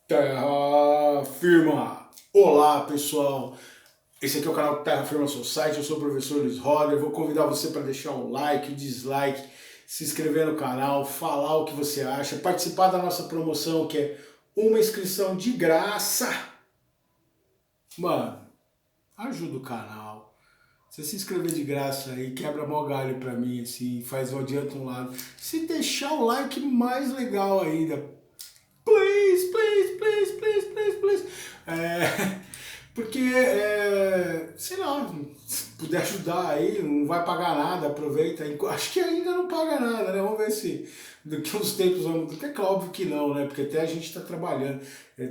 Terra Firma! Olá pessoal, esse aqui é o canal Terra Firma Society, eu sou o professor Luiz Roder, vou convidar você para deixar o like, o dislike, se inscrever no canal, falar o que você acha, participar da nossa promoção que é uma inscrição de graça. Mano, ajuda o canal, você se inscrever de graça aí, quebra mó galho pra mim, assim, faz um adianto um lado. Se deixar o like, mais legal ainda. Please, please, please, please, please, please. Porque, sei lá, se puder ajudar aí, não vai pagar nada, aproveita. Acho que ainda não paga nada, né? Vamos ver se daqui uns tempos vamos. É óbvio que não, né? Porque até a gente está trabalhando.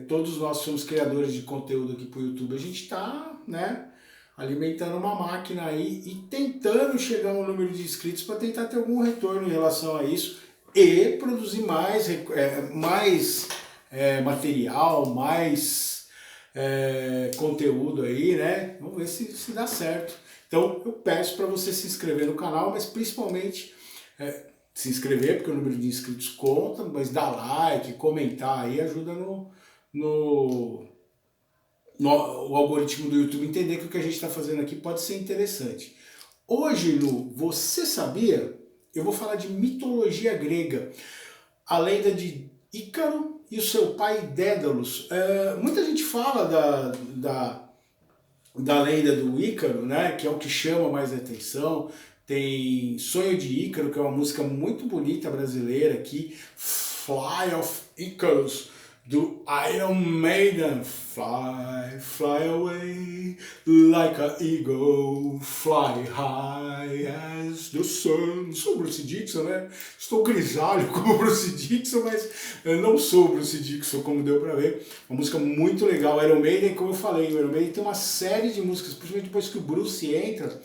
Todos nós somos criadores de conteúdo aqui para o YouTube. A gente está, né? Alimentando uma máquina aí e tentando chegar a um número de inscritos para tentar ter algum retorno em relação a isso e produzir mais material, mais conteúdo aí, né? Vamos ver se dá certo. Então eu peço para você se inscrever no canal, mas principalmente se inscrever, porque o número de inscritos conta, mas dar like, comentar aí ajuda no, no o algoritmo do YouTube entender que o que a gente está fazendo aqui pode ser interessante. Hoje, no Você Sabia? Eu vou falar de mitologia grega, a lenda de Ícaro e o seu pai Dédalus. Muita gente fala da lenda do Ícaro, né, que é o que chama mais atenção. Tem Sonho de Ícaro, que é uma música muito bonita brasileira aqui, Fly of Icarus, do Iron Maiden. Fly, fly away like a eagle, fly high as the sun. Sou o Bruce Dickinson, né? Estou grisalho como o Bruce Dickinson, mas eu não sou o Bruce Dickinson, como deu pra ver. Uma música muito legal. Iron Maiden, como eu falei, o Iron Maiden tem uma série de músicas, principalmente depois que o Bruce entra,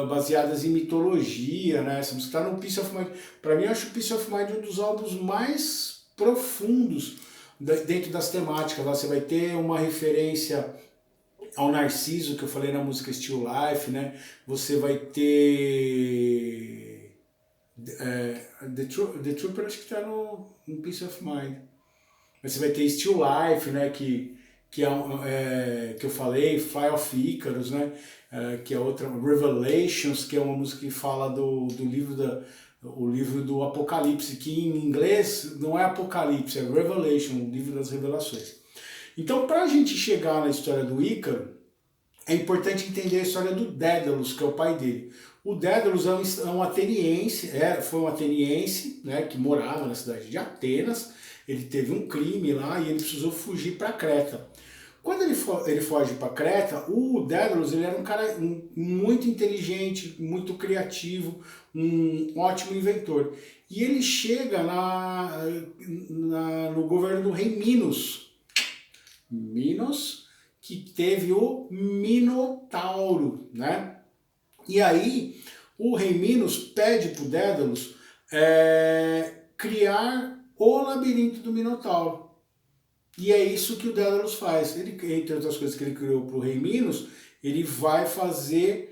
baseadas em mitologia, né? Essa música tá no Peace of Mind. Para mim, eu acho o Peace of Mind um dos álbuns mais profundos dentro das temáticas. Lá você vai ter uma referência ao Narciso, que eu falei na música Still Life, né? Você vai ter The Trooper, acho que tá no Peace of Mind. Mas você vai ter Still Life, né? Que eu falei, Fly of Icarus, né? Que é outra, Revelations, que é uma música que fala do o livro do Apocalipse, que em inglês não é Apocalipse, é Revelation, o livro das revelações. Então, para a gente chegar na história do Ícaro, é importante entender a história do Dédalus, que é o pai dele. O Dédalus é um ateniense, foi um ateniense, né, que morava na cidade de Atenas. Ele teve um crime lá e ele precisou fugir para Creta. Quando ele foge para Creta, o Dédalus ele era um cara muito inteligente, muito criativo, um ótimo inventor. E ele chega no governo do rei Minos, que teve o Minotauro, né? E aí o rei Minos pede para o Dédalus criar o labirinto do Minotauro. E é isso que o Dédalus faz. Ele, entre outras coisas que ele criou para o rei Minos, ele vai fazer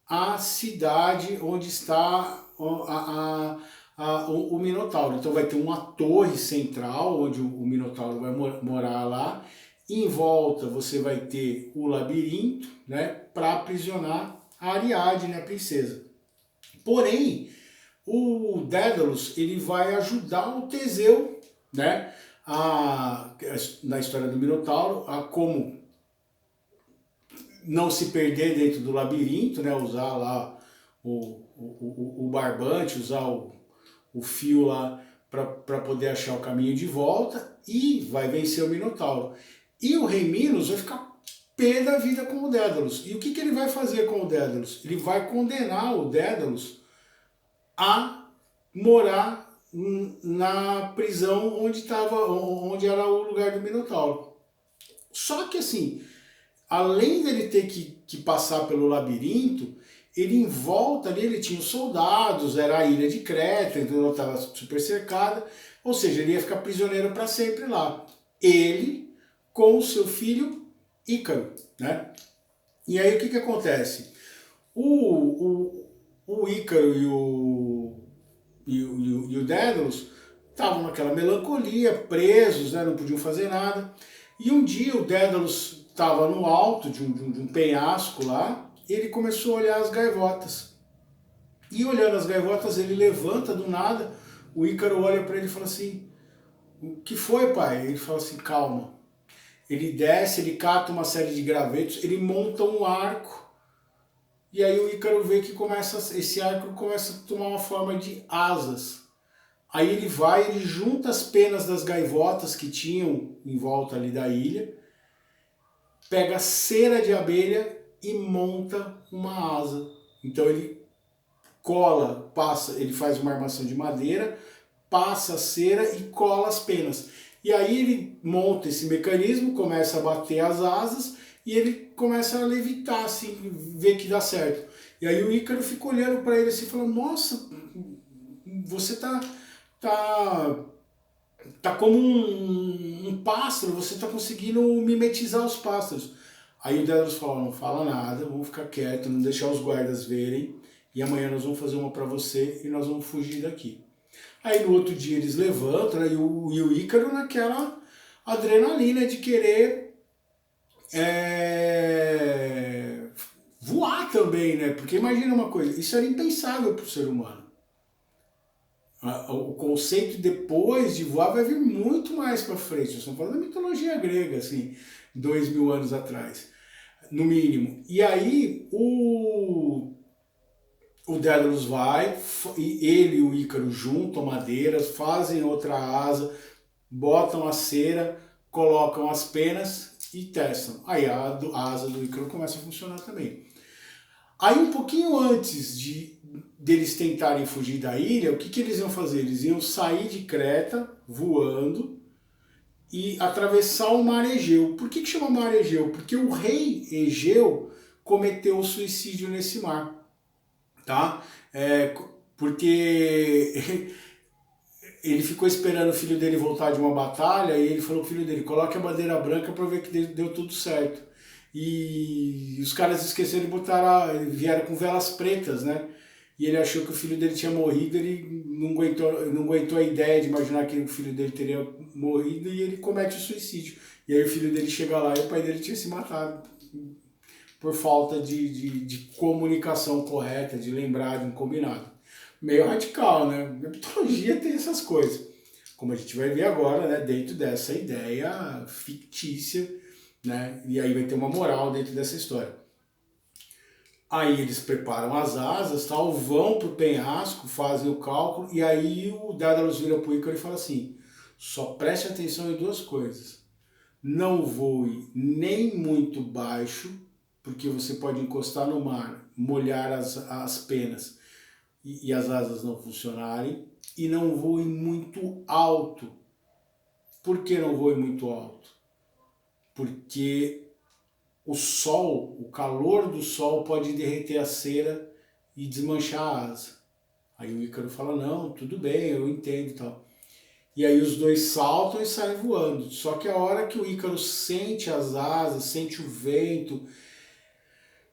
a cidade onde está o Minotauro. Então vai ter uma torre central onde o Minotauro vai morar lá. Em volta você vai ter o labirinto, né, para aprisionar a Ariadne, a princesa. Porém, o Dédalus ele vai ajudar o Teseu, né, na história do Minotauro, a como não se perder dentro do labirinto, né, usar lá o barbante, usar o fio lá para poder achar o caminho de volta e vai vencer o Minotauro. E o rei Minos vai ficar pé da vida com o Dédalus. E o que ele vai fazer com o Dédalus? Ele vai condenar o Dédalus a morar na prisão onde era o lugar do Minotauro. Só que assim, além dele ter que passar pelo labirinto, ele em volta ali, ele tinha os soldados, era a ilha de Creta, então ela estava super cercada, ou seja, ele ia ficar prisioneiro para sempre lá. Ele com o seu filho Ícaro, né? E aí o que acontece? O Ícaro e o Dédalus estavam naquela melancolia, presos, né, não podiam fazer nada. E um dia o Dédalus estava no alto de um penhasco lá, e ele começou a olhar as gaivotas. E olhando as gaivotas, ele levanta do nada, o Ícaro olha para ele e fala assim, o que foi, pai? Ele fala assim, calma. Ele desce, ele cata uma série de gravetos, ele monta um arco, e aí o Ícaro vê que esse arco começa a tomar uma forma de asas. Aí ele vai, ele junta as penas das gaivotas que tinham em volta ali da ilha, pega cera de abelha e monta uma asa. Então ele cola, ele faz uma armação de madeira, passa a cera e cola as penas. E aí ele monta esse mecanismo, começa a bater as asas e ele começa a levitar, assim, ver que dá certo. E aí o Ícaro fica olhando para ele assim, falando, nossa, você tá como um pássaro, você tá conseguindo mimetizar os pássaros. Aí o Dédalus fala, não fala nada, vamos ficar quieto, não deixar os guardas verem, e amanhã nós vamos fazer uma para você e nós vamos fugir daqui. Aí no outro dia eles levantam, né, e o Ícaro naquela adrenalina de querer voar também, né? Porque imagina uma coisa, isso era impensável para o ser humano. O conceito depois de voar vai vir muito mais para frente. Nós estamos falando da mitologia grega, assim, 2000 anos atrás, no mínimo. E aí o Dédalus vai, e ele e o Ícaro juntam madeiras, fazem outra asa, botam a cera, colocam as penas e testam. Aí a asa do Ícaro começa a funcionar também. Aí um pouquinho antes deles tentarem fugir da ilha, o que eles iam fazer? Eles iam sair de Creta, voando, e atravessar o mar Egeu. Por que chama mar Egeu? Porque o rei Egeu cometeu suicídio nesse mar. Tá? Porque ele ficou esperando o filho dele voltar de uma batalha e ele falou pro filho dele, coloque a bandeira branca para ver que deu tudo certo. E os caras esqueceram de botar, vieram com velas pretas, né? E ele achou que o filho dele tinha morrido, ele não aguentou a ideia de imaginar que o filho dele teria morrido e ele comete o suicídio. E aí o filho dele chega lá e o pai dele tinha se matado por falta de comunicação correta, de lembrar de um combinado. Meio radical, né? A mitologia tem essas coisas. Como a gente vai ver agora, né? Dentro dessa ideia fictícia, né? E aí vai ter uma moral dentro dessa história. Aí eles preparam as asas, tal, vão pro penhasco, fazem o cálculo, e aí o Dédalus vira pro Ícaro e fala assim, só preste atenção em duas coisas. Não voe nem muito baixo, porque você pode encostar no mar, molhar as penas e as asas não funcionarem, e não voe muito alto. Por que não voe muito alto? Porque o sol, o calor do sol pode derreter a cera e desmanchar a asa. Aí o Ícaro fala, não, tudo bem, eu entendo e tal. E aí os dois saltam e saem voando. Só que a hora que o Ícaro sente as asas, sente o vento,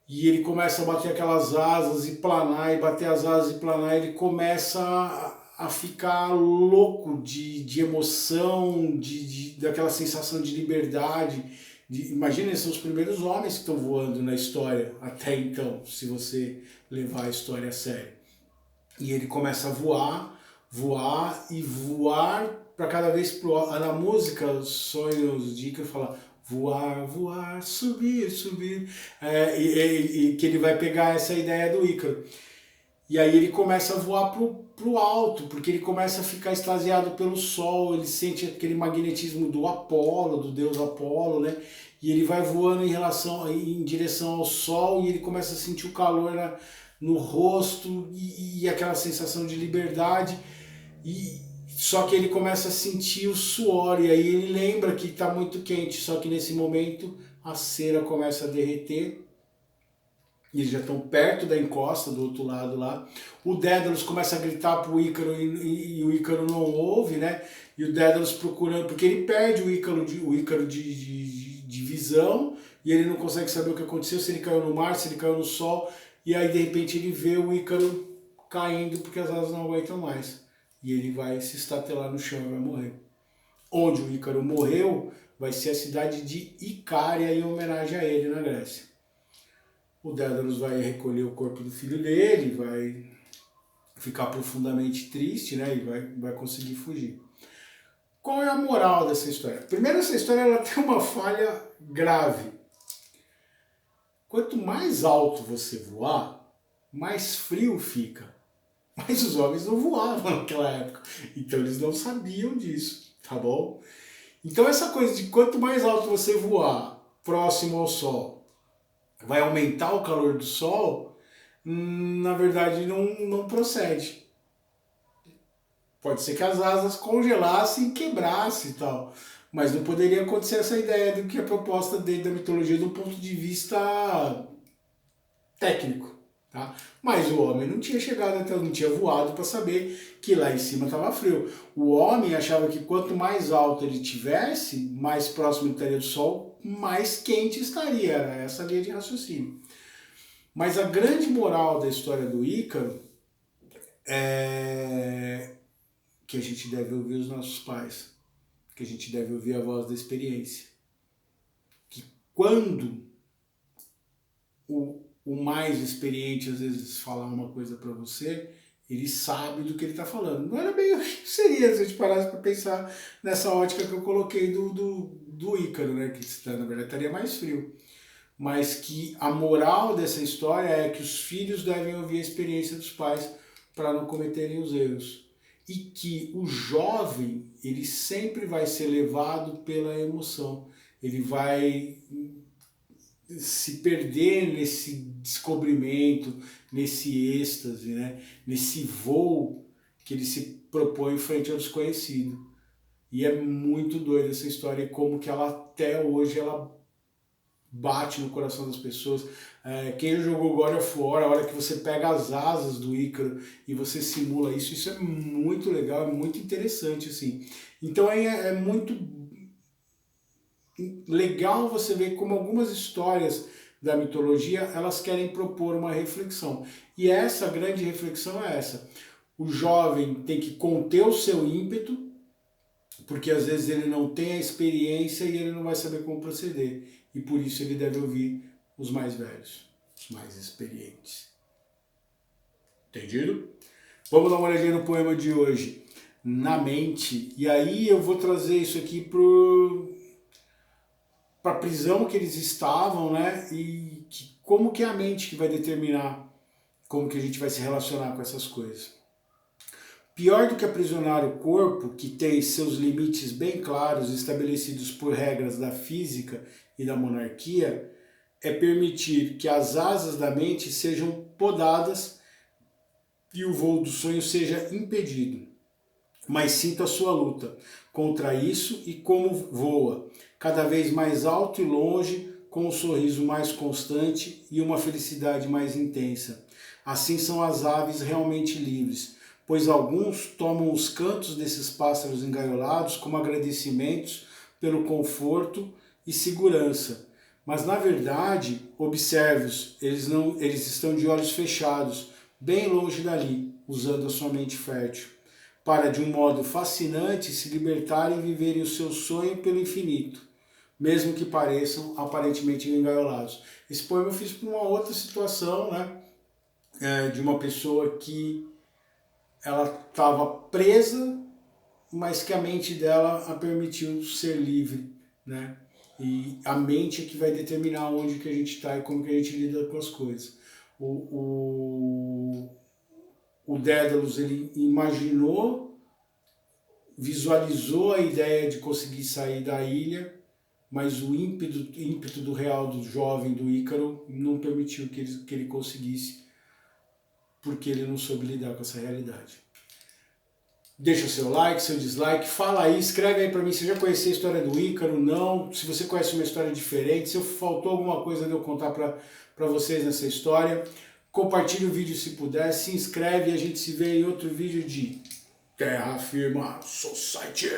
e ele começa a bater aquelas asas e planar, e bater as asas e planar, ele começa a ficar louco de emoção, daquela sensação de liberdade. Imagina, esses são os primeiros homens que estão voando na história, até então, se você levar a história a sério. E ele começa a voar para cada vez pro alto. Na música, os sonhos de Ícaro fala voar, voar, subir, subir, e que ele vai pegar essa ideia do Ícaro. E aí ele começa a voar pro alto, porque ele começa a ficar extasiado pelo sol, ele sente aquele magnetismo do Apolo, do deus Apolo, né? E ele vai voando em direção ao sol e ele começa a sentir o calor no rosto e aquela sensação de liberdade. Só que ele começa a sentir o suor e aí ele lembra que está muito quente, só que nesse momento a cera começa a derreter. E eles já estão perto da encosta, do outro lado lá. O Dédalus começa a gritar pro Ícaro e o Ícaro não ouve, né? E o Dédalus procurando, porque ele perde o Ícaro de visão e ele não consegue saber o que aconteceu, se ele caiu no mar, se ele caiu no sol. E aí de repente ele vê o Ícaro caindo porque as asas não aguentam mais. e ele vai se estatelar no chão e vai morrer. Onde o Ícaro morreu vai ser a cidade de Icária, em homenagem a ele na Grécia. O Dédalus vai recolher o corpo do filho dele, vai ficar profundamente triste, né, e vai conseguir fugir. Qual é a moral dessa história? Primeiro, essa história ela tem uma falha grave. Quanto mais alto você voar, mais frio fica. Mas os homens não voavam naquela época, então eles não sabiam disso, tá bom? Então essa coisa de quanto mais alto você voar, próximo ao Sol, vai aumentar o calor do Sol, na verdade não procede. Pode ser que as asas congelassem e quebrassem e tal, mas não poderia acontecer essa ideia do que é proposta dentro da mitologia do ponto de vista técnico. Tá? Mas o homem não tinha chegado até, não tinha voado para saber que lá em cima estava frio. O homem achava que quanto mais alto ele tivesse, mais próximo ele estaria do Sol, mais quente estaria. Era essa a linha de raciocínio. Mas a grande moral da história do Ícaro é que a gente deve ouvir os nossos pais, que a gente deve ouvir a voz da experiência. Que quando o mais experiente às vezes falar uma coisa para você, ele sabe do que ele está falando. Não era bem o que seria se a gente parasse para pensar nessa ótica que eu coloquei do Ícaro, né? Que na verdade estaria mais frio. Mas que a moral dessa história é que os filhos devem ouvir a experiência dos pais para não cometerem os erros. E que o jovem, ele sempre vai ser levado pela emoção. Ele vai se perder nesse descobrimento, nesse êxtase, né? Nesse voo que ele se propõe frente ao desconhecido. E é muito doida essa história e como que ela até hoje ela bate no coração das pessoas. Quem jogou God of War, a hora que você pega as asas do Ícaro e você simula isso é muito legal, é muito interessante, assim. Então é muito legal você ver como algumas histórias da mitologia, elas querem propor uma reflexão. E essa grande reflexão é essa. O jovem tem que conter o seu ímpeto, porque às vezes ele não tem a experiência e ele não vai saber como proceder. E por isso ele deve ouvir os mais velhos, os mais experientes. Entendido? Vamos dar uma olhadinha no poema de hoje. Na mente. E aí eu vou trazer isso aqui para a prisão que eles estavam, né? E como que é a mente que vai determinar como que a gente vai se relacionar com essas coisas. Pior do que aprisionar o corpo, que tem seus limites bem claros estabelecidos por regras da física e da monarquia, é permitir que as asas da mente sejam podadas e o voo do sonho seja impedido. Mas sinta a sua luta contra isso e como voa, cada vez mais alto e longe, com um sorriso mais constante e uma felicidade mais intensa. Assim são as aves realmente livres, pois alguns tomam os cantos desses pássaros engaiolados como agradecimentos pelo conforto e segurança. Mas na verdade, observe-os, eles estão de olhos fechados, bem longe dali, usando a sua mente fértil, para de um modo fascinante se libertarem e viverem o seu sonho pelo infinito, mesmo que pareçam aparentemente engaiolados. Esse poema eu fiz para uma outra situação, né? De uma pessoa que ela estava presa, mas que a mente dela a permitiu ser livre, né? E a mente é que vai determinar onde que a gente está e como que a gente lida com as coisas. O Dédalus, ele imaginou, visualizou a ideia de conseguir sair da ilha, mas o ímpeto do real, do jovem, do Ícaro, não permitiu que ele conseguisse, porque ele não soube lidar com essa realidade. Deixa seu like, seu dislike, fala aí, escreve aí pra mim se já conhecia a história do Ícaro, não, se você conhece uma história diferente, se faltou alguma coisa de eu contar pra vocês nessa história. Compartilhe o vídeo se puder, se inscreve e a gente se vê em outro vídeo de Terra Firma Society.